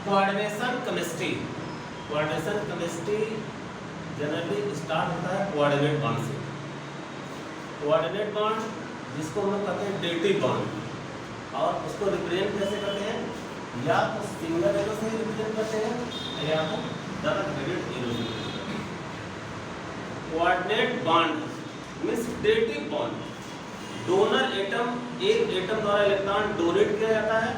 Coordination chemistry generally start होता है coordinate bond से। कोऑर्डिनेट बॉन्ड जिसको हम लोग कहते हैं डेटिव बॉन्ड, और उसको रिप्रेजेंट कैसे करते हैं, या तो सिंगल एरो से रिप्रेजेंट करते हैं या तो डबल हेडेड एरो से। Coordinate bond means dative bond, donor atom एक एटम द्वारा इलेक्ट्रॉन डोनेट किया जाता है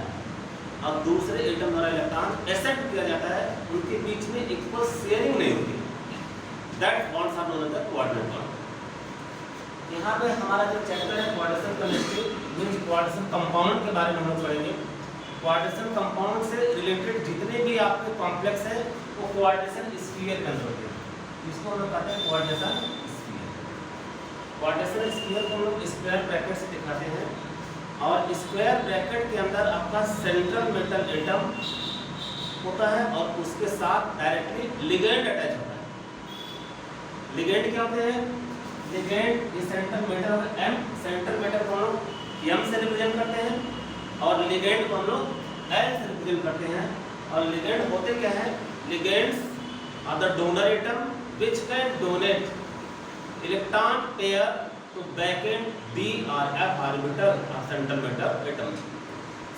और दूसरे एटम द्वारा इलेक्ट्रॉन एक्सेप्ट किया जाता है, उनके बीच में इक्वल शेयरिंग नहीं होती। That bonds are known as the coordinate bond. यहाँ पे हमारा जो चैप्टर है coordination chemistry means coordination compound के बारे में हम लोग पढ़ेंगे। कोऑर्डिनेशन कंपाउंड से रिलेटेड जितने भी आपके कॉम्प्लेक्स है वो कोऑर्डिनेशन स्फीयर के अंदर होते हैं, इसको हम लोग कहते हैं कोऑर्डिनेशन स्फीयर। कोऑर्डिनेशन स्फीयर को हम लोग स्क्वायर ब्रैकेट से दिखाते हैं, और स्क्वायर ब्रैकेट के अंदर आपका सेंट्रल मेटल एटम होता है और उसके साथ डायरेक्टली लिगेंड अटैच होता है। लिगेंड क्या होते हैं, लिगेंड इस central metal M, central metal को हम लोग M से रिप्रेजेंट करते हैं और लिगेंड को हम लोग L से रिप्रेजेंट करते हैं। और लिगेंड होते क्या है, ligands are the donor atom which can donate electron pair to vacant d और f orbital of central metal atom.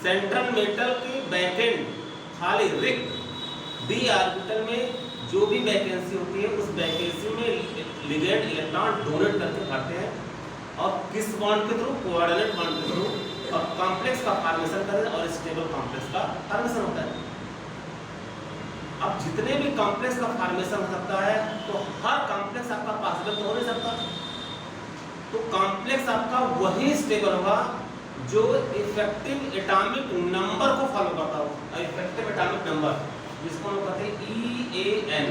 Central metal की बैकएंड खाली रिक्त d ऑर्बिटल में जो भी वैकेंसी होती है उस वैकेंसी में लिगेंड इलेक्ट्रॉन डोनेट करके भरते हैं, और किस बॉन्ड के थ्रू, कोऑर्डिनेट बॉन्ड के थ्रू, और कॉम्प्लेक्स का फॉर्मेशन करते हैं और स्टेबल कॉम्प्लेक्स का फॉर्मेशन होता है। अब जितने भी कॉम्प्लेक्स का फॉर्मेशन हो सकता है तो हर कॉम्प्लेक्स आपका पॉसिबल तो हो नहीं सकता, तो कॉम्प्लेक्स आपका वही स्टेबल होगा जो इफेक्टिव एटॉमिक नंबर को फॉलो करता हो। इफेक्टिव एटॉमिक नंबर जिसको हम कहते हैं EAN,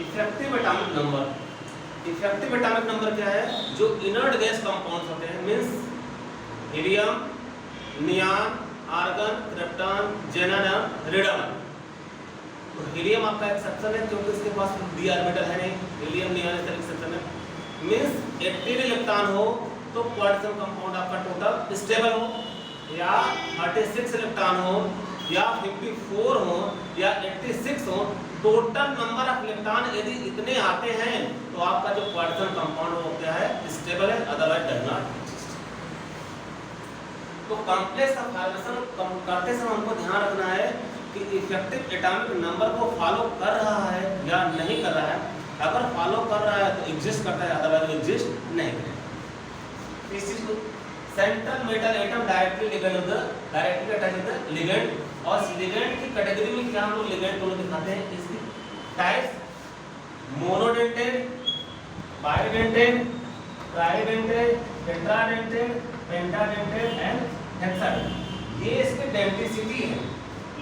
effective atomic number. Effective atomic number क्या है, जो इनर्ट गैस कंपाउंड्स होते हैं means helium, neon, argon, krypton, xenon, radon. तो हीलियम आपका एक्सेप्शन है क्योंकि इसके पास d ऑर्बिटल है नहीं, हीलियम नियॉन इसका एक्सेप्शन है। मींस एक्टिव इलेक्ट्रॉन हो तो क्वार्टज कंपाउंड आपका टोटल स्टेबल हो, या 36 इलेक्ट्रॉन हो, या 54 हो, या 86 हो, टोटल नंबर ऑफ इलेक्ट्रॉन यदि इतने आते हैं तो आपका जो क्वार्टज कंपाउंड वो क्या है, स्टेबल है, अदरवाइज डज नॉट एग्जिस्ट। तो कॉम्प्लेक्स का फॉर्मेशन करते समय हमको ध्यान रखना है कि इफेक्टिव एटॉमिक नंबर को फॉलो कर रहा है या नहीं कर रहा है। अगर फॉलो कर रहा है तो एग्जिस्ट करता है, अदरवाइज एग्जिस्ट नहीं करेगा। इस चीज को central metal atom directly attach with the ligand, और लिगेंड की कैटेगरी में क्या हम लोग लिगेंड को दिखाते हैं, इसकी types monodentate, bidentate, ट्राइडेंटेड, tetradentate, पेंटाडेंटेड and hexadentate. ये इसकी डेंसिटी है।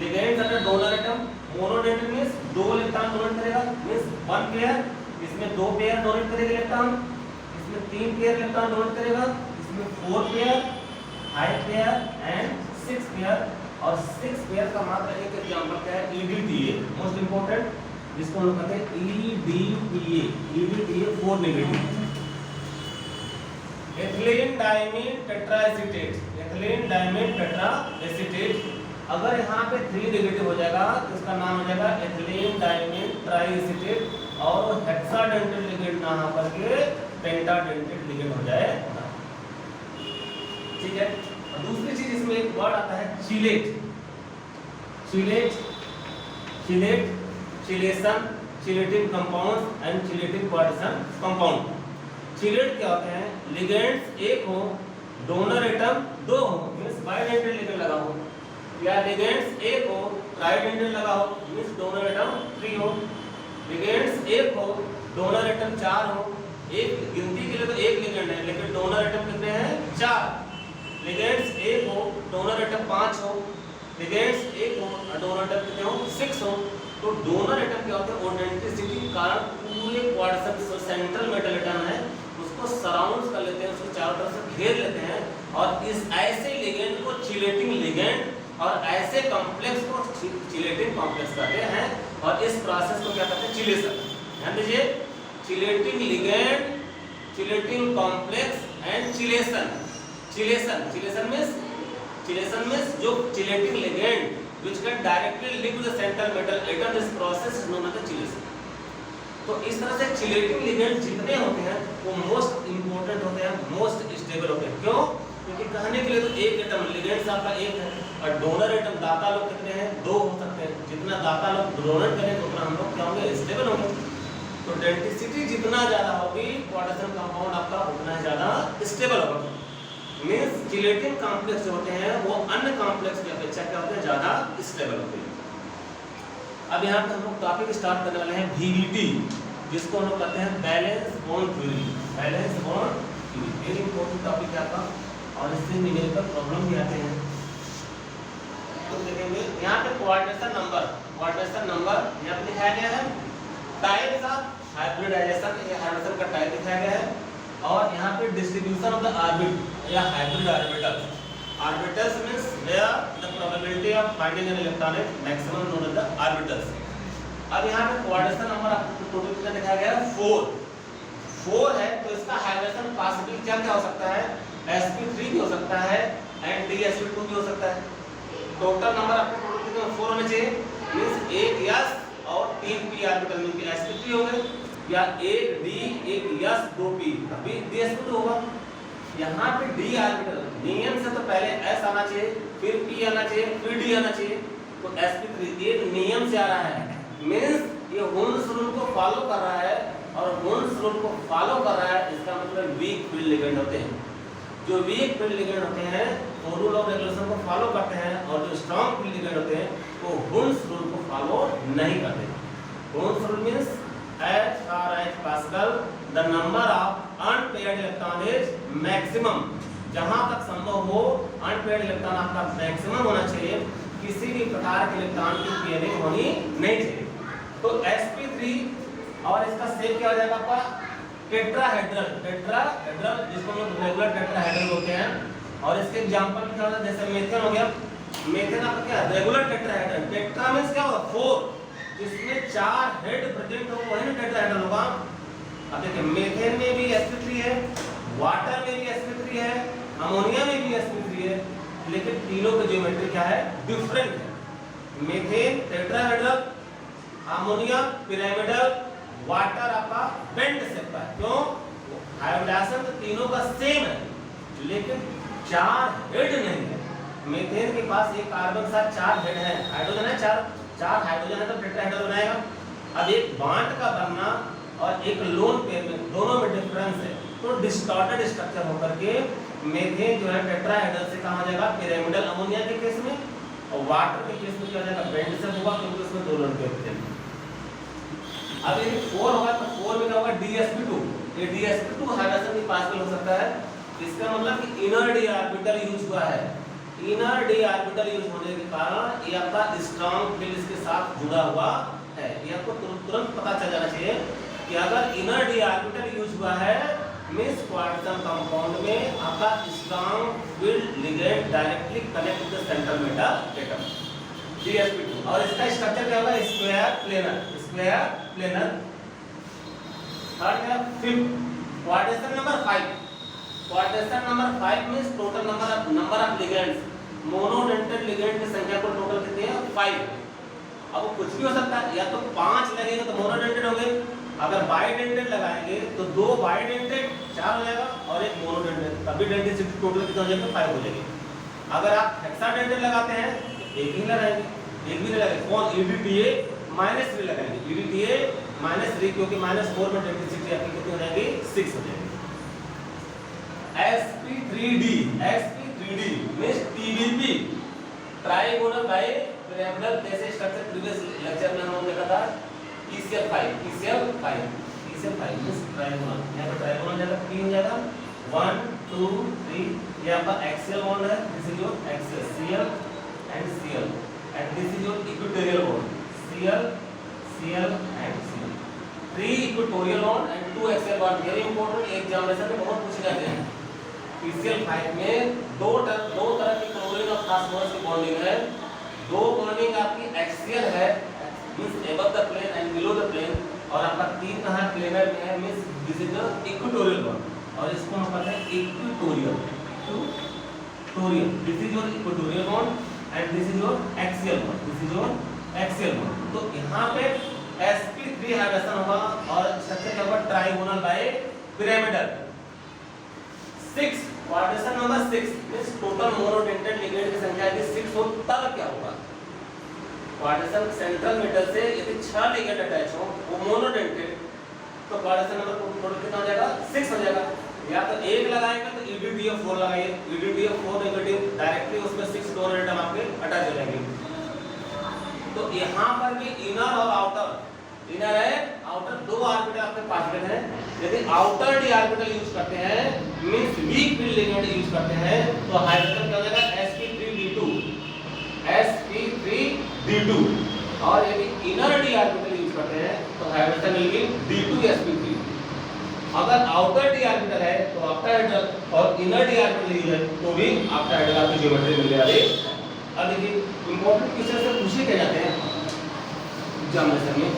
Ligands under donor atom, monodentate means 2 electron donate करेगा, मींस 1 पेयर, इसमें 2 पेयर डोनेट करेगा इलेक्ट्रॉन, इसमें 3 पेयर इलेक्ट्रॉन डोनेट करेगा, इसमें 4 पेयर, 5 पेयर एंड 6 पेयर। और 6 पेयर का मात्र एक एग्जांपल क्या है, EDTA, मोस्ट इंपोर्टेंट, जिसको हम लोग कहते हैं EDTA 4 negative. Ethylene diamine tetraacetate, ethylene diamine tetraacetate. अगर यहाँ पे 3 नेगेटिव हो जाएगा तो इसका नाम हो जाएगा एथिलीन डाइमीन ट्राइएसीटेट, और हेक्साडेंटेड लिगेंड ना होकर के पेंटाडेंटेड लिगेंड हो जाएगा। ठीक है। और दूसरी चीज इसमें एक वर्ड आता है chelate, chelation, chelating compound and chelating coordination compound. Chelate क्या होते हैं, लिगेंड्स एक हो, डोनर एटम 2 हो, मींस बाइडेंटेड लिगेंड लगा हो, या लिगेंड्स एक हो, ट्राइडेंटेड लगा हो, मींस डोनर एटम 3 हो। लिगेंड्स एक हो, डोनर एटम 4 हो। एक गिनती के लिए तो एक लिगेंड है, लेकिन डोनर एटम कितने हैं, 4। लिगेंड्स एक हो, डोनर एटम 5 हो, लिगेंड्स एक हो और डोनर एटम कितने हो, 6 हो। तो डोनर एटम क्या होते हैं, ओडेंटिसिटी के कारण पूरे क्वाड्रेंट जो सेंट्रल मेटल एटम है उसको सराउंड कर लेते हैं, उसको चारों तरफ से घेर लेते हैं, और इस ऐसे लिगेंड को चिलेटिंग लिगेंड और ऐसे कॉम्प्लेक्स को चिलेटिंग कॉम्प्लेक्स कहते हैं। और इस प्रोसेस को क्या कहते हैं, चिलेशन। ध्यान दीजिए, chelating ligand, chelating complex and chelation. Chelation means जो chelating ligand which can directly link to the central metal atom. This process is known as the chelating. तो इस तरह से चिलेटिंग लिगेंड जितने होते हैं वो मोस्ट इंपॉर्टेंट होते हैं, मोस्ट स्टेबल होते हैं। क्यों? क्योंकि कहने के लिए तो एक एटम लिगेंड्स आपका एक है और डोनर एटम दाता लोग कितने हैं? दो हो सकते हैं। जितना दाता लोग डोनेट करें उतना हम लोग क्या होंगे? स्टेबल होंगे। तो डेंसिटी जितना ज़्यादा होगी पोटेशियम कंपाउंड आपका उतना ज़्यादा स्टेबल होगा। मीन्स चिलेटिंग कॉम्प्लेक्स जो होते हैं वो अन्य कॉम्प्लेक्स की अपेक्षा क्या होते हैं? ज़्यादा स्टेबल होते हैं। अब यहाँ पे हम लोग टॉपिक स्टार्ट करने वाले हैं VBT, जिसको हम लोग कहते हैं valence bond theory. Valence bond theory very important topic है आपका, और इससे न्यूमेरिकल प्रॉब्लम भी आते हैं। तो देखेंगे यहाँ पे कोऑर्डिनेशन नंबर यहाँ पे लिखाया गया है। टाइप्स ऑफ हाइब्रिडाइजेशन, ये हाइब्रिडेशन का टाइप लिखाया गया है। और यहाँ पे डिस्ट्रीब्यूशन ऑफ द ऑर्बिट या hybrid orbitals. Orbitals means where the probability of finding an electron is maximum known as the orbitals. अब यहाँ पे कोऑर्डिनेशन नंबर आपको टोटल कितना दिखाया गया है? 4 है। तो इसका हाइब्रिडेशन पॉसिबल क्या हो सकता है? sp3 भी हो सकता है एंड dsp2 भी हो सकता है। टोटल नंबर आपको टोटल कितना 4 होने चाहिए। मींस एक s और 3 p ऑर्बिटल मिलकर sp3 हो गए, या एक d एक s 2 p तभी dsp2 होगा। यहाँ पे d ऑर्बिटल नियम से तो पहले s आना चाहिए, फिर p आना चाहिए, फिर d आना चाहिए। तो sp3 एक नियम से आ रहा है। मींस ये हुन्स रूल को फॉलो कर रहा है, और हुन्स रूल को फॉलो कर रहा है इसका मतलब वीक फील्ड लिगेंड होते हैं। जो वीक फील्ड लिगेंड होते हैं वो रूल ऑफ रेगुलेशन को फॉलो करते हैं, और जो स्ट्रांग फील्ड लिगेंड होते हैं वो हुन्स रूल को फॉलो नहीं करते। Hund's rule means as far as possible the number of unpaired electron is maximum। जहां तक संभव हो अनपेयर्ड इलेक्ट्रॉन आपका मैक्सिमम होना चाहिए, किसी भी प्रकार के इलेक्ट्रॉन की पेयरिंग होनी नहीं चाहिए। तो sp3 और इसका शेप क्या हो जाएगा आपका? टेट्राहेड्रल जिसको हम लोग रेगुलर टेट्राहेड्रल बोलते हैं। और इसके एग्जांपल क्या होता है? जैसे मीथेन हो गया, मीथेन आपका क्या है? Regular tetrahedral. टेट्रा मींस क्या होगा? 4, जिसमें 4 हेड प्रेजेंट हो वही टेट्राहेड्रल होगा। अब देखिए मीथेन में भी sp3 है, वाटर में भी sp3 है, अमोनिया में भी sp3 है, लेकिन तीनों की ज्योमेट्री क्या है? डिफरेंट है। Methane tetrahedral, ammonia pyramidal, water आपका बेंट शेप का है। क्यों? हाइब्रिडाइजेशन तो तीनों का सेम है, लेकिन 4 हेड नहीं है। मीथेन के पास एक कार्बन के साथ 4 हेड है, हाइड्रोजन है 4 हाइड्रोजन है तो टेट्राहेड्रल बनाएगा। अब एक बॉन्ड का बनना और एक लोन पेयर में दोनों में डिफरेंस है, तो डिस्टॉर्टेड स्ट्रक्चर होकर के मीथेन जो है टेट्राहेड्रल से कहा जाएगा पिरामिडल अमोनिया के केस में, और वाटर के केस में क्या हो जाएगा? बेंट शेप होगा, क्योंकि उसमें 2 लोन पेयर होते हैं। अब यदि 4 होगा तो 4 में क्या होगा? dsp2। ये dsp2 हाइब्रिडेशन भी पॉसिबल हो सकता है। इसका मतलब कि इनर d ऑर्बिटल यूज हुआ है। इनर d ऑर्बिटल यूज होने के कारण ये आपका स्ट्रांग फील्ड इसके साथ जुड़ा हुआ है। ये आपको तुरंत पता चल जाना चाहिए कि अगर इनर d ऑर्बिटल यूज हुआ है मींस क्वांटम कंपाउंड में आपका strong field ligand directly connect with the central metal atom dsp2। और इसका स्ट्रक्चर क्या होगा? Square planar. थर्ड है fifth coordination number 5। Coordination number 5 means total number of ligands. Monodentate ligand की संख्या को टोटल कितनी है? 5। अब वो कुछ भी हो सकता है, या तो 5 लगेंगे तो मोनोडेंटेड होंगे, अगर बाइडेंटेड लगाएंगे तो 2 बाइडेंटेड 4 हो जाएगा और एक मोनोडेंटेड, तभी डेंसिटी टोटल कितना हो जाएगा? 5 हो जाएगी। अगर आप हेक्साडेंटेड लगाते हैं एक ही लगाएंगे, एक भी नहीं लगाएंगे। कौन? EDTA -3 लगाएंगे, EDTA -3, क्योंकि -4 में डेंसिटी आपकी कितनी हो जाएगी? 6 हो जाएगी। sp3d means TBP trigonal bi pyramidal. जैसे स्ट्रक्चर प्रीवियस लेक्चर में हमने देखा था ECl5 मींस ट्राइगोनल। यहाँ पे ट्राइगोनल जाएगा 3 हो जाएगा, 1 2 3। ये आपका एक्सियल बॉन्ड है, this is your axial Cl and this is your equatorial bond Cl and Cl। 3 equatorial bond and 2 axial bond. Very important, examination में बहुत पूछे जाते हैं। ECl5 में दो तरह की क्लोरीन और फास्फोरस की बॉन्डिंग है। 2 बॉन्डिंग आपकी एक्सियल है means above the plane and below the plane, और आपका 3 कहां? प्लेनर में है means this is the equatorial bond, और इसको हम कहते हैं equatorial. This is your equatorial bond and this is your axial bond, this is your axial bond. तो यहाँ पे sp3 हाइड्रोजन होगा और स्ट्रक्चर क्या होगा, trigonal bipyramidal. 6 coordination number 6 means total monodentate ligand की संख्या यदि 6 हो तब क्या होगा, क्वाड्रेशन सेंट्रल मेटल से यदि 6 लिगेंड अटैच हो वो मोनोडेंटेड, तो क्वाड्रेशन नंबर टोटल कितना हो जाएगा, 6 हो जाएगा। या तो 1 लगाएंगे तो EDDF4 लगाइए, EDDF4 नेगेटिव डायरेक्टली उसमें 6 डोनर एटम आपके अटैच हो जाएंगे। तो यहाँ पर भी इनर और आउटर, इनर है आउटर, दो ऑर्बिटल आपके पास में है। यदि आउटर डी ऑर्बिटल यूज करते हैं means week field ligand use करते हैं तो हाइड्रोजन क्या हो जाएगा, sp3d2, sp3d2। और यदि इनर डी ऑर्बिटल यूज करते हैं तो हाइड्रोजन विल बी d2sp3। अगर आउटर डी ऑर्बिटल है तो ऑक्टाहेड्रल और इनर डी ऑर्बिटल यूज है तो भी ऑक्टाहेड्रल आपकी ज्योमेट्री मिलने वाली। अब देखिए इंपॉर्टेंट क्वेश्चन से पूछे क्या जाते हैं एग्जामिनेशन में।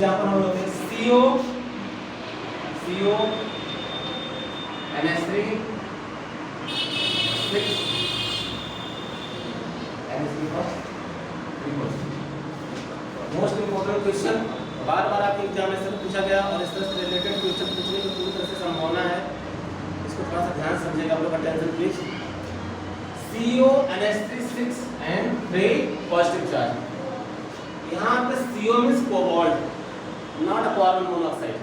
यहाँ पर हम लोग हैं CO NH3 6 NH3 most important question बार बार आपके एग्जामिनेशन में पूछा गया और इस तरह से रिलेटेड क्वेश्चन पूछने की पूरी तरह से संभावना है, इसको थोड़ा सा ध्यान समझिएगा आप लोग, attention please. CO NH3 6 and 3 positive charge. यहाँ पे CO means cobalt, not a carbon monoxide.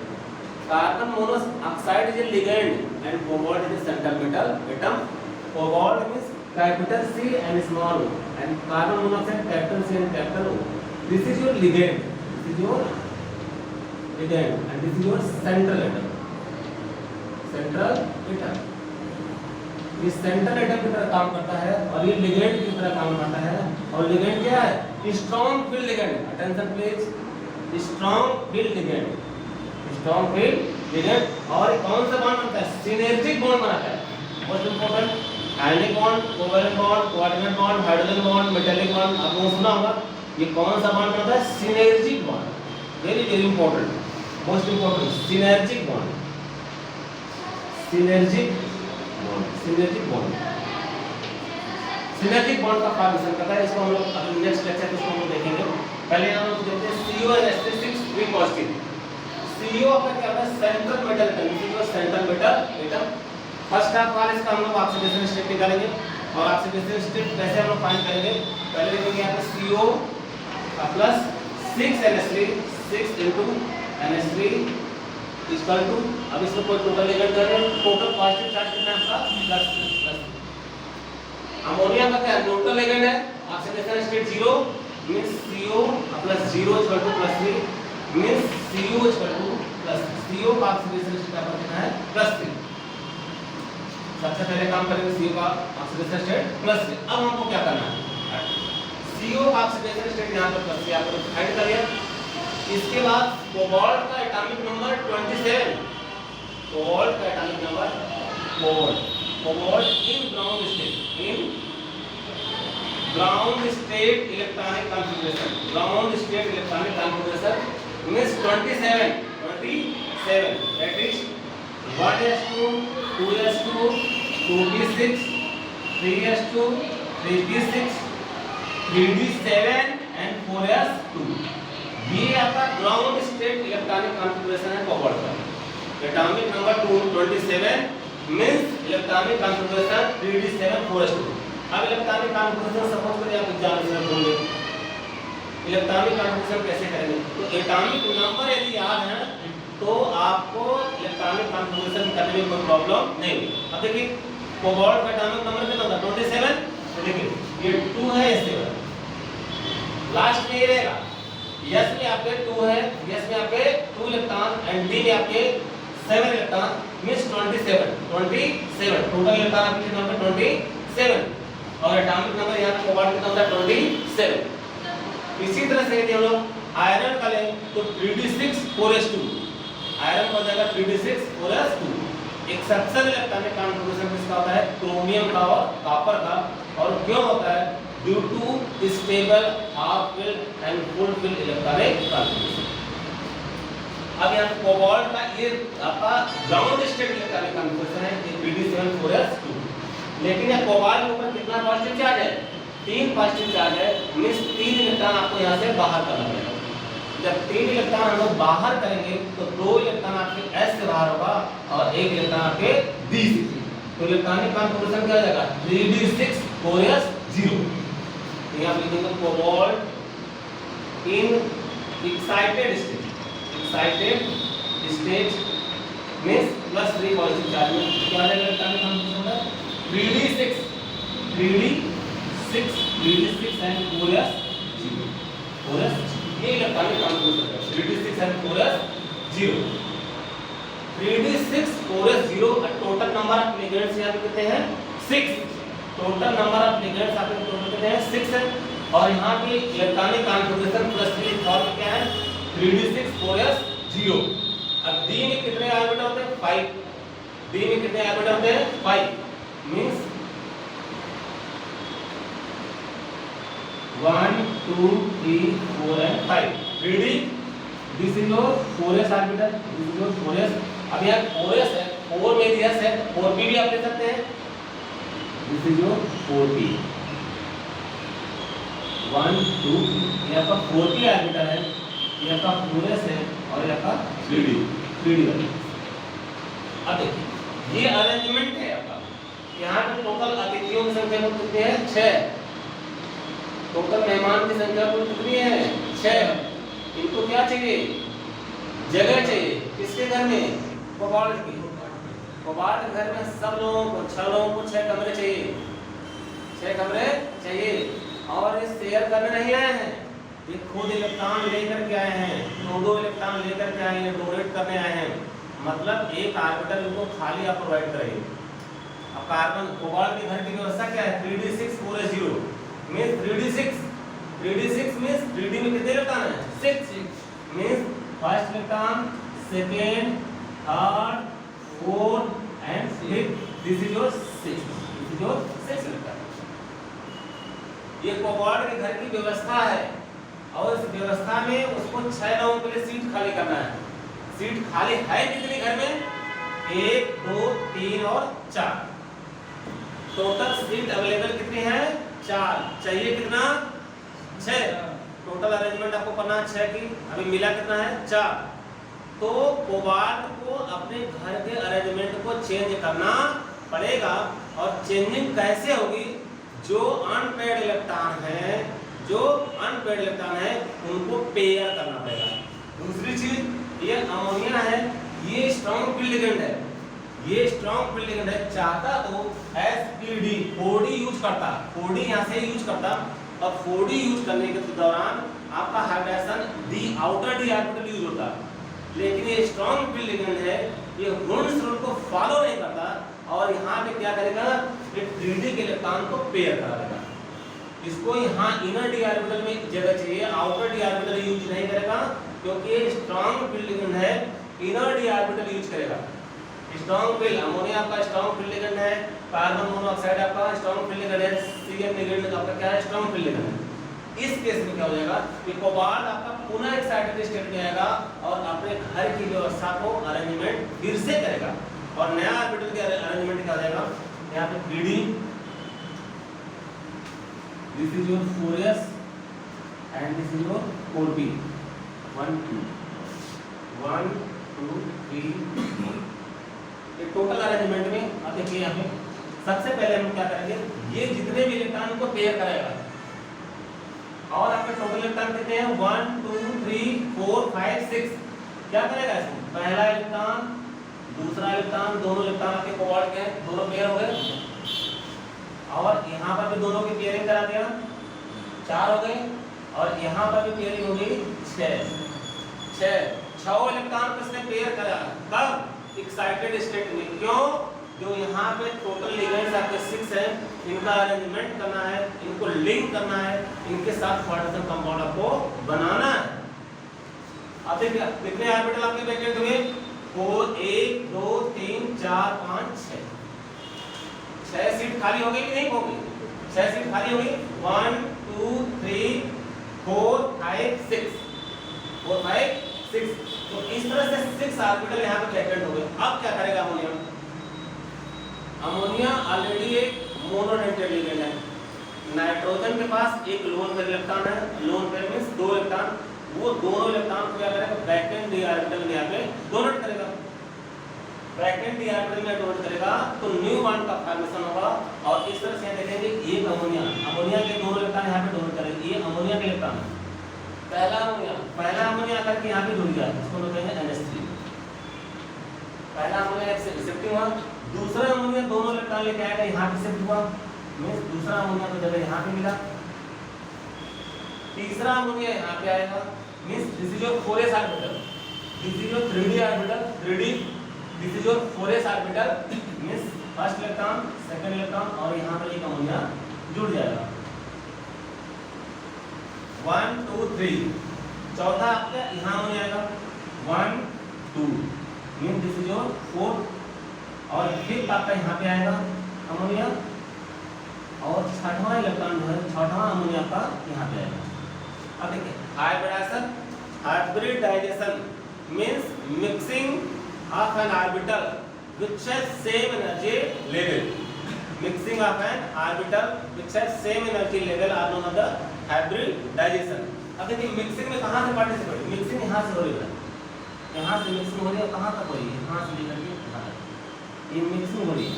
Carbon monoxide is a ligand and cobalt is a central metal atom. Cobalt means capital C and small o, and carbon monoxide capital C and capital O. This is your ligand. This is your ligand, and this is your central atom. Central atom. ये central atom की तरह काम करता है और ये ligand की तरह काम करता है। और लिगेंड क्या है, strong field ligand. Attention please, strong field ligand, strong field ligand. और कौन सा बॉन्ड बनता है, सिनर्जिक बॉन्ड बनाता है। Most important ionic bond, covalent bond, coordinate bond, hydrogen bond, metallic bond, आपने सुना होगा। ये कौन सा बॉन्ड बनता है, synergic bond. Very very important, most important, synergic bond, synergic bond, synergic bond. Synergic bond का फॉर्मेशन करता है, इसको हम लोग अभी नेक्स्ट लेक्चर में इसको हम लोग देखेंगे। पहले हम लोग देखते हैं CO NH3 3 पॉजिटिव। CO आपका क्या होता है, central metal atom, this is central metal atom. First half वाले इसका हम लोग ऑक्सीडेशन स्टेट निकालेंगे और ऑक्सीडेशन स्टेट कैसे हम लोग फाइंड करेंगे। पहले देखेंगे यहाँ पे CO plus 6 NH3, 6 into NH3 equal to, अब इसको कोई टोटल लिगेंड कर रहे हैं, टोटल पॉजिटिव चार्ज कितना है आपका, प्लस। अमोनिया का क्या न्यूट्रल लिगेंड है, oxidation state 0 means CO plus 0 equal two plus 3 means CO equal two plus, CO का ऑक्सीडेशन स्टेट आपका कितना है, +3। सबसे पहले काम करेंगे CO का ऑक्सीडेशन स्टेट +3। अब हमको क्या करना है, CO का ऑक्सीडेशन स्टेट यहां पर +3 आपको फाइंड कर लिया। इसके बाद कोबाल्ट का एटॉमिक नंबर 27, कोबाल्ट का atomic number, cobalt in ground state, in ground state electronic configuration, ground state electronic configuration means 27 that is 1s2 2s2 2p6 3s2 3p6 3d7 and 4s2। ये आपका ground state electronic configuration है cobalt का। Atomic number 27 means electronic configuration 3d7 4s2। अब electronic configuration suppose करिए आप examination में होंगे, electronic configuration कैसे करेंगे, तो एटॉमिक नंबर यदि याद है तो आपको इलेक्ट्रॉनिक कॉन्फ़िगरेशन करने में कोई प्रॉब्लम नहीं होगी। अब देखिए कोबाल्ट का एटॉमिक नंबर कितना था, 27। तो देखिए ये 2 है, इससे लास्ट में ये रहेगा, यस में आपके 2 है, यस में आपके 2 इलेक्ट्रॉन एंड डी में आपके 7 इलेक्ट्रॉन मींस 27 टोटल इलेक्ट्रॉन आपके नंबर 27 और एटॉमिक नंबर यहां पे कोबाल्ट कितना होता है 27। इसी तरह से यदि हम लोग आयरन का लें तो 3d6 4s2, आयरन का हो जाएगा 3d6 4s2। एक सबसे इलेक्ट्रॉनिक कॉन्फ़िगरेशन किसका होता है, क्रोमियम का और कॉपर का। और क्यों होता है, due to stable half filled and full filled electronic configuration. अब यहाँ कोबाल्ट का ये आपका ग्राउंड स्टेट इलेक्ट्रॉनिक कॉन्फ़िगरेशन है, ये Pd7 लेकिन यह कोबाल्ट के ऊपर कितना पॉजिटिव चार्ज है? 3 पॉजिटिव चार्ज है, मींस 3 इलेक्ट्रॉन आपको यहाँ से बाहर करना पड़ेगा। जब 3 इलेक्ट्रॉन हम लोग बाहर करेंगे तो 2 इलेक्ट्रॉन आपके S से बाहर होगा और 1 इलेक्ट्रॉन आपके D से। तो इलेक्ट्रॉनिक कॉन्फ़िगरेशन क्या हो जाएगा? 3d6 4s 0। तो यहाँ लिखेंगे cobalt in excited state means plus 3 positive charge में क्या आ जाएगा electronic configuration? 3d6 and 4s 0। ये इलेक्ट्रॉनिक कॉन्फ़िगरेशन है 3d6 and 4s 0। 3d6 4s 0 total number of ligands यहाँ पे कितने हैं? 6। टोटल नंबर ऑफ लिगेंड्स आपके टोटल कितने हैं? 6 है। और यहाँ की इलेक्ट्रॉनिक कॉन्फ़िगरेशन प्लस 3 फॉर्म क्या है? 3d6 4s 0। अब D में कितने ऑर्बिटल होते हैं? 5। D में कितने ऑर्बिटल होते हैं? 5 means 1 2 3 4 and 5। 3d this is your 4s orbital, this is your 4s। अब यहाँ 4s है, 4 में भी s है, 4p भी आप ले सकते हैं। दिस इज योर 4p 1 2 यहाँ का 4p ऑर्बिटल है, यहाँ का 4s है और यहाँ का 3d वाला। अब देखिए ये अरेंजमेंट है आपका। यहाँ पे टोटल अतिथियों की संख्या कितनी है? 6। टोटल मेहमान की संख्या कुल कितनी है? 6। इनको क्या चाहिए? जगह चाहिए। किसके घर में? कोबाल्ट के। कोबाल्ट घर में सब लोगों को 6 लोगों को 6 कमरे चाहिए। 6 कमरे चाहिए और ये शेयर करने नहीं आए हैं, ये खुद इलेक्ट्रॉन लेकर के आए हैं, 2 इलेक्ट्रॉन लेकर के आए हैं, डोनेट करने आए हैं। मतलब एक ऑर्बिटल इनको खाली आप प्रोवाइड करेंगे। अब कार्बन कोबाल्ट के घर की व्यवस्था क्या है? 3d6 4s 0 means 3d6 means 3d में कितने इलेक्ट्रॉन हैं? 6 means first electron, second, third, fourth and fifth. This is your 6 electron. ये कोबाल्ट के घर की व्यवस्था है और इस व्यवस्था में उसको 6 लोगों के लिए सीट खाली करना है। सीट खाली है कितनी घर में? 1 2 3 और 4। टोटल सीट अवेलेबल कितनी है? 4। चाहिए कितना? 6। टोटल अरेंजमेंट आपको करना है 6 की, अभी मिला कितना है? 4। तो कोबाल्ट को अपने घर के अरेंजमेंट को चेंज करना पड़ेगा। और चेंजिंग कैसे होगी? जो अनपेयर्ड इलेक्ट्रॉन है उनको पेयर करना पड़ेगा। दूसरी चीज ये अमोनिया है, ये स्ट्रॉन्ग फील्ड लिगेंड है, ये स्ट्रॉन्ग फील्ड लिगेंड है। चाहता तो sp4d 4d यूज करता, 4d यहाँ से यूज करता और 4d यूज करने के दौरान आपका hydration D outer D orbital use होता। लेकिन ये स्ट्रॉन्ग फील्ड लिगेंड है, ये वुंड्स रूल को फॉलो नहीं करता और यहाँ पे क्या करेगा? ये 3d के इलेक्ट्रॉन को पेयर करा देगा। इसको यहाँ इनर डी ऑर्बिटल में जगह चाहिए, आउटर डी ऑर्बिटल यूज नहीं करेगा क्योंकि ये स्ट्रॉन्ग फील्ड लिगेंड है, इनर डी ऑर्बिटल यूज करेगा। स्ट्रॉन्ग फील्ड अमोनिया आपका स्ट्रॉन्ग फील्ड लिगेंड है, कार्बन मोनोऑक्साइड आपका स्ट्रॉन्ग फील्ड लिगेंड है, सीएम लिगेंड आपका क्या है? स्ट्रॉन्ग फील्ड लिगेंड है। इस केस में क्या हो जाएगा कि कोबाल्ट आपका पुनः एक्साइटेड स्टेट में आएगा और अपने घर की व्यवस्था को अरेंजमेंट फिर से करेगा और नया ऑर्बिटल के अरेंजमेंट क्या हो जाएगा? यहाँ पे 3d, this is your 4s and this is your 4p 1 2 3 ये टोटल अरेंजमेंट में। अब देखिए यहाँ पे सबसे पहले हम क्या करेंगे? ये जितने भी इलेक्ट्रॉन को पेयर कराएगा और आपके टोटल इलेक्ट्रॉन कितने हैं? 1 2 3 4 5 6। क्या करेगा इसमें? पहला इलेक्ट्रॉन, दूसरा इलेक्ट्रॉन, दोनों इलेक्ट्रॉन आपके कोबाल्ट के हैं, दोनों पेयर हो गए और यहाँ पर भी दोनों की पेयरिंग करा दिया, 4 हो गए और यहाँ पर भी पेयरिंग हो गई 6 इलेक्ट्रॉन को इसने पेयर करा। कब? एक्साइटेड स्टेट में। क्यों? जो यहाँ पे टोटल लिगेंड्स आपके 6 हैं, इनका अरेंजमेंट करना है, इनको लिंक करना है, इनके साथ क्वाड्रेशन कंपाउंड आपको बनाना है। अब देखिए कितने ऑर्बिटल आपके वैकेंट हुए? 4 1 2 3 4 5 6 सीट खाली हो गई कि नहीं होगी? 6 सीट खाली हो गई। 1 2 3 4 5 6 4 5 6 तो इस तरह से 6 ऑर्बिटल यहाँ पे वैकेंट हो गए। अब क्या करेगा अमोनिया? अमोनिया ऑलरेडी एक मोनोडेंटेड लिगेंड है। नाइट्रोजन के पास एक लोन पेयर इलेक्ट्रॉन है, लोन पेयर मींस 2 इलेक्ट्रॉन, वो दोनों इलेक्ट्रॉन को क्या करेगा? वैकेंट डी ऑर्बिटल में यहाँ पे डोनेट करेगा। वैकेंट डी ऑर्बिटल में डोनेट करेगा तो न्यू बॉन्ड का फॉर्मेशन होगा। और इस तरह से देखेंगे एक अमोनिया के दोनों इलेक्ट्रॉन यहाँ पे डोनेट करेंगे। ये अमोनिया के इलेक्ट्रॉन है, पहला अमोनिया आकर के यहाँ पे जुड़ गया, इसको बोलते हैं NH3। पहला अमोनिया से शिफ्टिंग हुआ, दूसरा अमोनिया दोनों इलेक्ट्रॉन लेके आएगा, यहाँ पे शिफ्ट हुआ, मींस दूसरा अमोनिया को जगह यहाँ पे मिला। तीसरा अमोनिया यहाँ पे आएगा, means this is your 4s orbital, this is your 3d orbital, 3d, this is your 4s orbital, means first electron, second electron, और यहाँ पे एक अमोनिया जुड़ जाएगा। 1 2 3, चौथा आपका यहाँ अमोनिया आएगा 1 2, मींस दिस इज योर 4, और फिर आपका यहाँ पे आएगा अमोनिया, और छठवां इलेक्ट्रॉन जो है, छठवां अमोनिया का यहाँ पे आएगा। अब देखिए hybridization, hybridization means mixing of an orbital which has same energy level, mixing of an orbital which has same energy level are known as the hybridization। अब देखिए मिक्सिंग में कहाँ से पार्टिसिपेट, मिक्सिंग यहाँ से हो रही है, यहाँ से मिक्सिंग हो रही है, कहाँ तक हो रही है? यहाँ से लेकर के यहाँ तक ये मिक्सिंग हो रही है।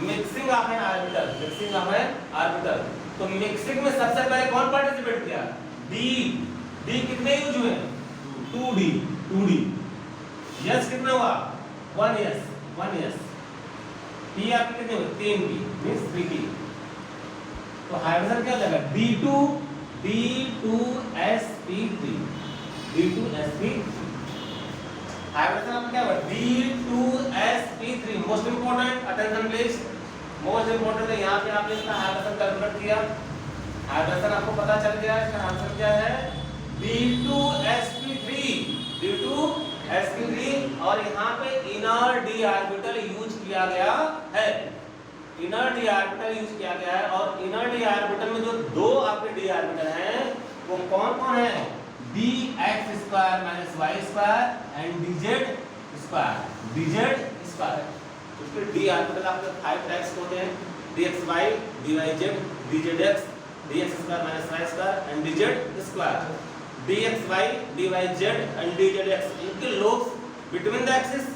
Mixing of an orbital, mixing of an orbital, तो मिक्सिंग में सबसे पहले कौन पार्टिसिपेट किया? डी कितने यूज हुए? 2d, यस कितना हुआ? 1s, पी आपके कितने हुए? 3p, means 3p। तो हाइड्रोजन क्या हो जाएगा? D2sp3, हाइड्रोजन आपका क्या हुआ? D2sp3। Most important, attention please, most important है यहाँ पे आपने इसका हाइड्रोजन कैलकुलेट किया, हाइड्रोजन आपको पता चल गया, इसका आंसर क्या है? D2sp3, और यहाँ पे इनर डी ऑर्बिटल यूज किया गया है, इनर डी ऑर्बिटल यूज किया गया है। और इनर डी ऑर्बिटल में जो दो आपके डी ऑर्बिटल हैं वो कौन कौन है? dx² - y² and dz²। उसके डी ऑर्बिटल आपके 5 टाइप्स होते हैं, dxy, dyz, dzx, dx² - y² and dz²। dxy, dyz and dzx इनके लोब्स बिटवीन द एक्सिस,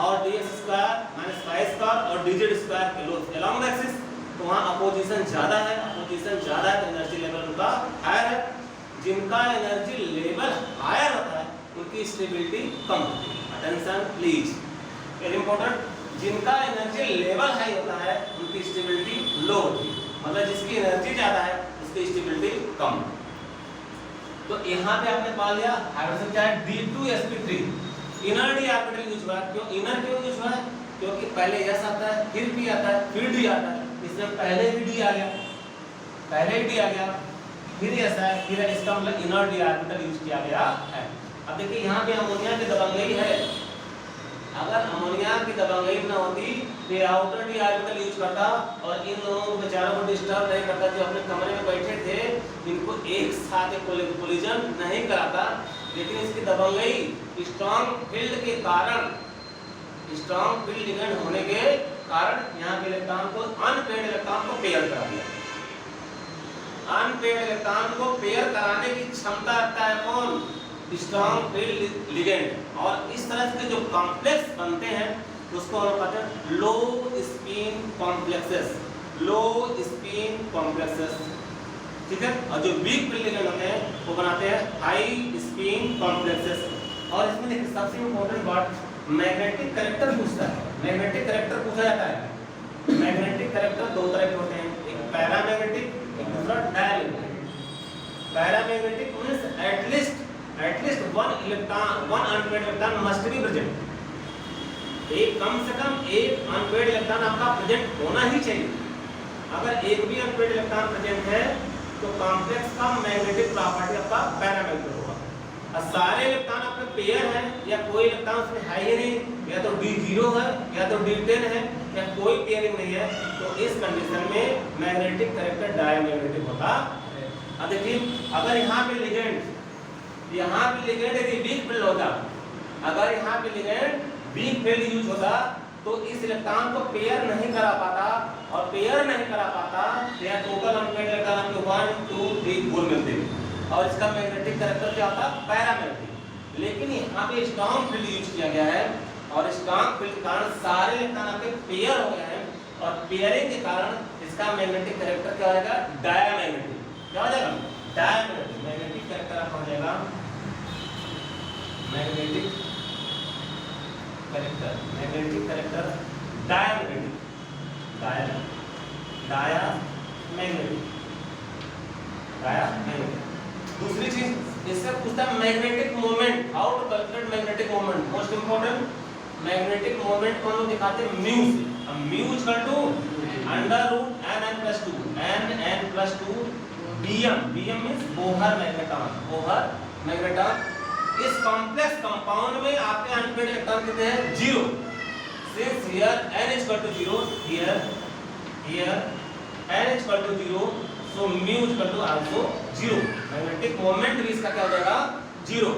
और dx² - y² और dz² के लोब्स अलोंग द एक्सिस। तो वहाँ अपोजिशन ज्यादा है, तो एनर्जी लेवल उनका हायर है। जिनका एनर्जी लेवल हायर होता है उनकी स्टेबिलिटी कम होती है। अटेंशन प्लीज, वेरी इंपॉर्टेंट, जिनका एनर्जी लेवल हाई होता है उनकी स्टेबिलिटी लो होती है, मतलब जिसकी एनर्जी ज्यादा है उसकी स्टेबिलिटी कम। तो यहाँ पे आपने पा लिया हाइड्रोजन क्या है? D2sp3, inner D orbital use हुआ। क्यों इनर क्यों यूज हुआ है? क्योंकि पहले s आता है, फिर p आता है, फिर d आता है, इसमें पहले ही d आ गया, फिर s है, फिर इसका मतलब इनर डी ऑर्बिटल यूज किया गया है। अब देखिए यहाँ पे अमोनिया की दबंगई है, अगर अमोनिया की दबंगई न होती तो आउटर डी ऑर्बिटल यूज करता और इन दोनों को बेचारों को डिस्टर्ब नहीं करता, जो अपने कमरे में बैठे थे इनको एक साथ कोलिजन नहीं कराता। लेकिन इसकी दबंगई स्ट्रॉन्ग फील्ड के कारण, स्ट्रॉन्ग फील्ड लिगेंड होने के कारण यहाँ के इलेक्ट्रॉन को अनपेयर्ड इलेक्ट्रॉन को पेयर करा दिया। अनपेयर्ड इलेक्ट्रॉन को पेयर कराने की क्षमता रखता है कौन? Strong field ligand. और इस तरह के जो कॉम्प्लेक्स बनते हैं उसको हम कहते हैं लो स्पिन कॉम्प्लेक्सेस, ठीक है। और जो वीक फील्ड लिगेंड होते हैं वो बनाते हैं हाई स्पिन कॉम्प्लेक्सेस। और इसमें देखिए सबसे इंपॉर्टेंट बात, मैग्नेटिक कैरेक्टर पूछता है, मैग्नेटिक कैरेक्टर पूछा जाता है। मैग्नेटिक कैरेक्टर दो तरह के होते हैं, एक पैरामैग्नेटिक, एक दूसरा diamagnetic. Paramagnetic means at least one unpaired electron must be present. एक कम से कम एक अनपेयर्ड इलेक्ट्रॉन आपका प्रेजेंट होना ही चाहिए। अगर एक भी अनपेयर्ड इलेक्ट्रॉन प्रेजेंट है तो कॉम्प्लेक्स का मैग्नेटिक प्रॉपर्टी आपका पैरामैग्नेटिक होगा। और सारे इलेक्ट्रॉन आपके पेयर हैं या कोई इलेक्ट्रॉन उसमें है ही नहीं, या तो D0 है या तो D10 है या कोई पेयरिंग नहीं है, तो इस कंडीशन में मैग्नेटिक कैरेक्टर डायमैग्नेटिक होता है। अब देखिए अगर यहाँ पे लिगेंड यहाँ पे लिगेंड यदि वीक फील्ड होता, अगर यहाँ पे लिगेंड वीक फील्ड यूज होता तो इस इलेक्ट्रॉन को पेयर नहीं करा पाता, और पेयर नहीं करा पाता तो यहाँ टोटल अनपेयर्ड इलेक्ट्रॉन आपको 1 2 3 4 मिलते हैं, और इसका मैग्नेटिक कैरेक्टर क्या होता है, पैरामैग्नेटिक। लेकिन यहाँ पे स्ट्रॉन्ग फील्ड यूज किया गया है, और स्ट्रॉन्ग फील्ड के कारण सारे इलेक्ट्रॉन आपके पेयर हो गए हैं, और पेयरिंग के कारण इसका मैग्नेटिक कैरेक्टर क्या हो जाएगा, डायमैग्नेटिक। क्या हो जाएगा, डायमैग्नेटिक। मैग्नेटिक कैरेक्टर आपका हो जाएगा magnetic character, magnetic character diamagnetic, diamagnetic. दूसरी चीज इससे पूछता है magnetic moment, how to calculate magnetic moment. Most important, magnetic moment को हम दिखाते हैं म्यू से। अब mu equal to √n+2 n+2 bm, bm means Bohr magnetron, Bohr magnetron. इस कॉम्प्लेक्स कंपाउंड में आपके अनपेयर्ड इलेक्ट्रॉन कितने हैं, 0। Since here n = 0, here n = 0, so mu = also 0। Magnetic moment भी इसका क्या हो जाएगा, 0।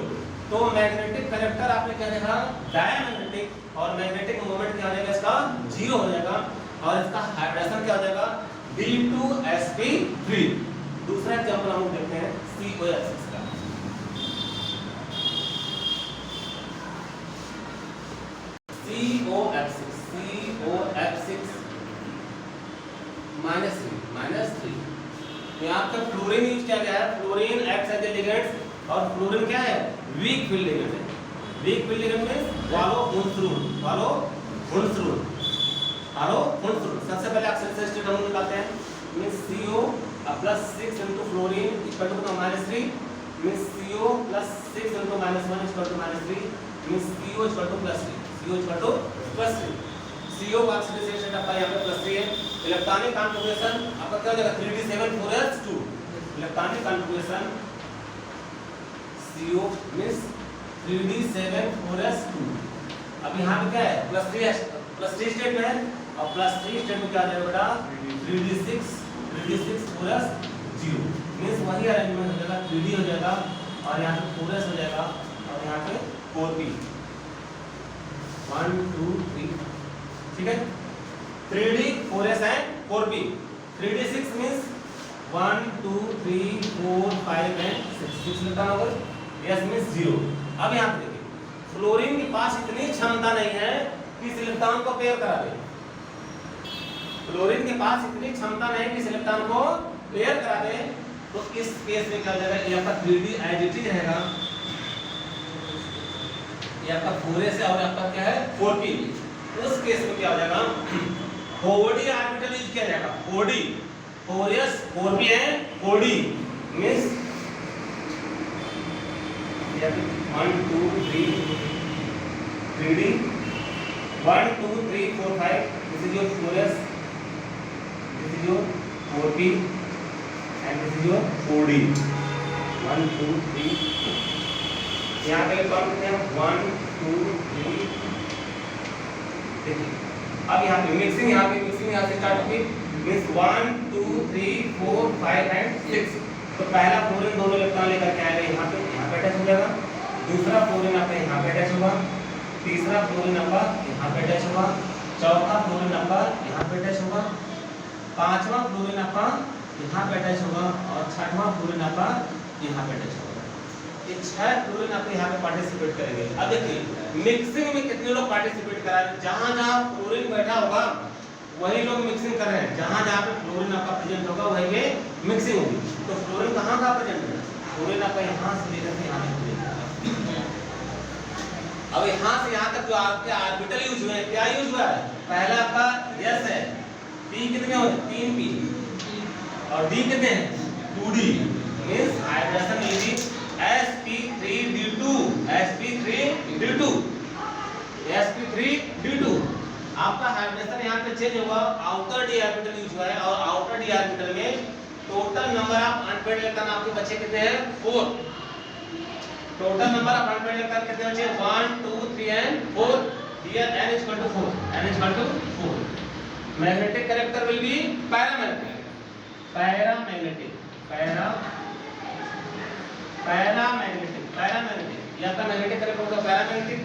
तो मैग्नेटिक कैरेक्टर आपने क्या देखा, डायमैग्नेटिक, और मैग्नेटिक मोमेंट क्या हो जाएगा इसका, 0 हो जाएगा, और इसका हाइब्रिडेशन क्या हो जाएगा, D2sp3। दूसरा एग्जांपल हम देखते हैं COF6 का। COF6 -3 तो यहाँ पे फ्लोरीन यूज किया गया है। Fluorine acts as a ligand, और फ्लोरीन क्या है, वीक फील्ड लिगेंड है। वीक फील्ड लिगेंड मींस वालो हुंसरून, वालो हुंसरून, हालो हुंसरून। सबसे पहले ऑक्सीडेशन स्टेट हम निकालते हैं, means CO +6 * fluorine = -3, means CO +6 * -1 = -3, means CO = +3, CO = +3। CO का ऑक्सीडेशन स्टेट आपका यहाँ पे +3 है। इलेक्ट्रॉनिक कॉन्फ़िगरेशन आपका क्या हो जाएगा, 3d7 4s2। Electronic configuration CO means 3d7 4s2। अब यहाँ पे क्या है, +3 स्टेट में है, और +3 स्टेट में क्या आ जाएगा बेटा, 3d6 4s0 मींस वही अरेंजमेंट हो जाएगा, 3d हो जाएगा, और यहाँ पे 4s हो जाएगा, और यहाँ पे 4p 1 2 3, ठीक है। 3d 4s and 4p। 3d6 means 1 2 3 4 5 and 6 लिखा होगा, s मींस 0। अब यहाँ पे देखिए, फ्लोरीन के पास इतनी क्षमता नहीं है कि इस इलेक्ट्रॉन को पेयर करा दे। फ्लोरीन के पास इतनी क्षमता नहीं कि इस इलेक्ट्रॉन को पेयर करा दे, तो इस केस में क्या हो जाएगा, ये आपका 3d एज इट इज रहेगा, ये आपका 4s है, और आपका क्या है 4p। उस केस में क्या हो जाएगा, 4d ऑर्बिटल यूज किया जाएगा, 4d 4s 4p and 4d means 1 2 3 3d 1 2 3 4 5, this is your 4s, this is your 4p and this is your 4d। 1 2 3, यहाँ पे कौन कितने हैं, 1 2 3। देखिए अब यहाँ पे मिक्सिंग यहाँ से स्टार्ट होगी, मींस 1 2 3 4 5 एंड 6। तो पहला फ्लोरीन दोनों इलेक्ट्रॉन लेकर के आएगा, यहाँ पे अटैच हो जाएगा। दूसरा फ्लोरीन आपका यहाँ पे अटैच होगा, तीसरा फ्लोरीन आपका यहाँ पे अटैच होगा, चौथा फ्लोरीन आपका यहाँ पे अटैच होगा, पांचवा फ्लोरीन आपका यहाँ पे अटैच होगा, और छठवां फ्लोरीन आपका यहाँ पे अटैच होगा। ये 6 फ्लोरीन आपके यहाँ पे पार्टिसिपेट करेंगे। अब देखिए मिक्सिंग में कितने लोग पार्टिसिपेट करा रहे हैं, जहाँ फ्लोरीन बैठा होगा वही लोग मिक्सिंग कर रहे हैं, जहाँ पे फ्लोरीन आपका प्रेजेंट होगा वहीं पे मिक्सिंग होगी। तो फ्लोरीन कहाँ प्रेजेंट है, फ्लोरीन आपका यहाँ से लेकर के यहाँ तक। अब यहाँ से यहाँ तक जो आपके ऑर्बिटल यूज हुए हैं, क्या यूज हुआ है, पहला आपका s है, p कितने हो 3p, और d कितने हैं 2d, मींस हाइड्रोजन लीजिए sp3d2, sp3d2, sp3d2। आपका हाइब्रिडेशन यहाँ पे चेंज होगा, आउटर डी ऑर्बिटल यूज हुआ है, और आउटर डी ऑर्बिटल में total number of unpaired electron आपके बचे कितने हैं 4। Total number of unpaired electron कितने बचे 1 2 3 and 4। Here n = 4, n = 4। Magnetic character will be paramagnetic, paramagnetic, paramagnetic. Paramagnetic, या आपका मैग्नेटिक करेक्टर होगा paramagnetic,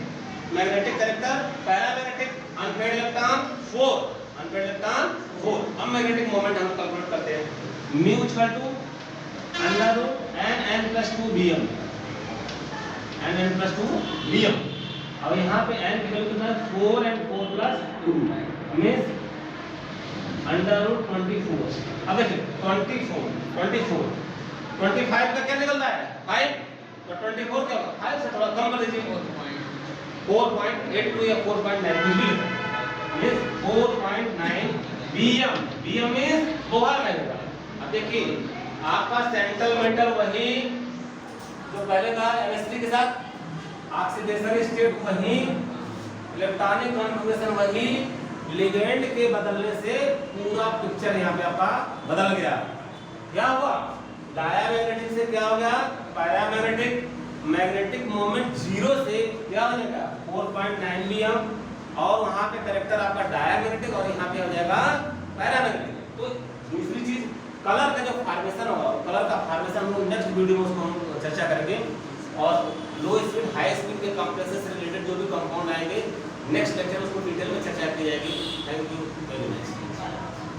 magnetic character paramagnetic, unpaired electron 4, unpaired electron 4। अब मैग्नेटिक मोमेंट हम कैलकुलेट करते हैं, mu equal to under root n plus 2 bm, n plus 2 bm। अब यहाँ पे n की वैल्यू कितना है 4 and 4 plus 2 means under root 24। अब देखिए 24 25 का क्या निकलता है 5, तो 24 क्या होगा 5 से थोड़ा कम कर दीजिए 4.82 या 4.9 कुछ भी means 4.9 bm, bm means Bohr लगेगा। अब देखिए आपका सेंट्रल मेटल वही जो पहले था NH3 के साथ, ऑक्सीडेशन स्टेट वही, इलेक्ट्रॉनिक कॉन्फ़िगरेशन वही, लिगेंड के बदलने से पूरा पिक्चर यहाँ पे आपका बदल गया। क्या हुआ डायमैग्नेटिक से क्या हो गया पैरामैग्नेटिक, मैग्नेटिक मोमेंट 0 से क्या हो जाएगा 4.9 bm, और वहां पे करेक्टर आपका डायमैग्नेटिक और यहाँ पे हो जाएगा पैरामैग्नेटिक। तो दूसरी चीज कलर का जो फॉर्मेशन होगा, कलर का फॉर्मेशन हम लोग नेक्स्ट वीडियो में उसको हम चर्चा करेंगे, और लो स्पीड हाई स्पीड के कंप्रेसर से रिलेटेड जो भी कंपाउंड आएंगे नेक्स्ट लेक्चर में उसको डिटेल में चर्चा की जाएगी। Thank you very much.